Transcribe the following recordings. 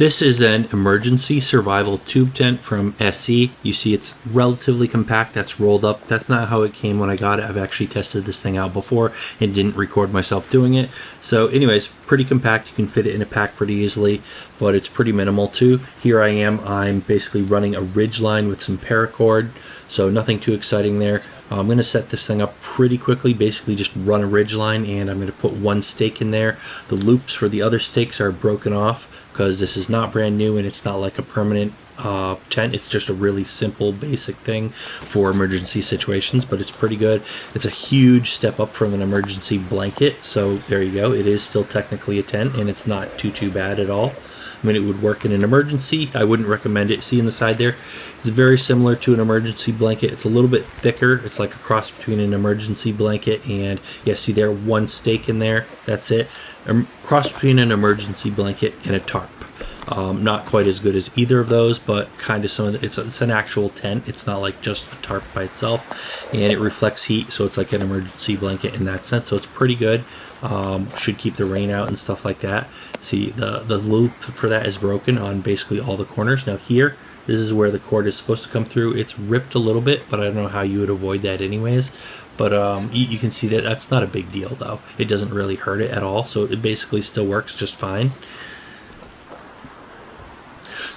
This is an emergency survival tube tent from SE. You see it's relatively compact, that's rolled up. That's not how it came when I got it. I've actually tested this thing out before and didn't record myself doing it. So anyways, pretty compact. You can fit it in a pack pretty easily, but it's pretty minimal too. Here I am, I'm basically running a Ridgeline with some paracord, so nothing too exciting there. I'm going to set this thing up pretty quickly, basically just run a Ridgeline, and I'm going to put one stake in there. The loops for the other stakes are broken off because this is not brand new and it's not like a permanent tent. It's just a really simple basic thing for emergency situations, but it's pretty good. It's a huge step up from an emergency blanket, so there you go. It is still technically a tent and it's not too bad at all. I mean, it would work in an emergency. I wouldn't recommend it. See in the side there, it's very similar to an emergency blanket. It's a little bit thicker. It's like a cross between an emergency blanket and, yeah, see there, one stake in there. That's it. Cross between an emergency blanket and a tarp. Not quite as good as either of those, but kind of some of it's an actual tent. It's not like just a tarp by itself, and it reflects heat, so it's like an emergency blanket in that sense. So it's pretty good. Should keep the rain out and stuff like that. See, the loop for that is broken on basically all the corners. Now here, this is where the cord is supposed to come through. It's ripped a little bit, but I don't know how you would avoid that anyways. But you can see that that's not a big deal though. It doesn't really hurt it at all, so it basically still works just fine.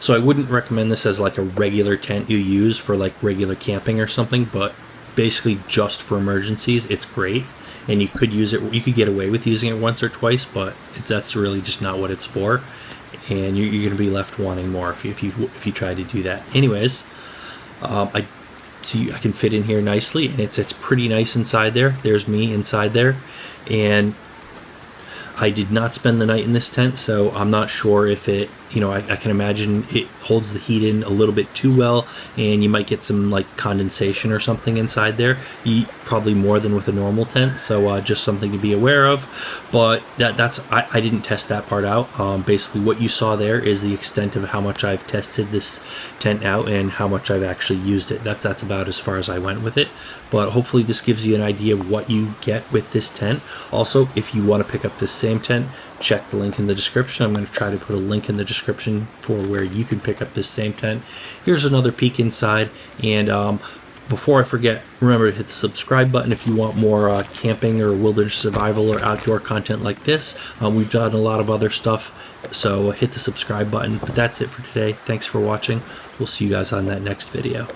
So I wouldn't recommend this as like a regular tent you use for like regular camping or something, but basically just for emergencies, it's great. And you could use it, you could get away with using it once or twice, but that's really just not what it's for. And you're going to be left wanting more if you try to do that. Anyways, I can fit in here nicely, and it's pretty nice inside there. There's me inside there, and I did not spend the night in this tent, so I'm not sure if it, I can imagine it holds the heat in a little bit too well, and you might get some like condensation or something inside there. Probably more than with a normal tent, so just something to be aware of. But I didn't test that part out. Basically what you saw there is the extent of how much I've tested this tent out and how much I've actually used it. That's about as far as I went with it. But hopefully this gives you an idea of what you get with this tent. Also, if you want to pick up this same tent, check the link in the description. I'm going to try to put a link in the description for where you can pick up this same tent. Here's another peek inside, and before I forget, remember to hit the subscribe button if you want more camping or wilderness survival or outdoor content like this. We've done a lot of other stuff, so hit the subscribe button. But that's it for today. Thanks for watching. We'll see you guys on that next video.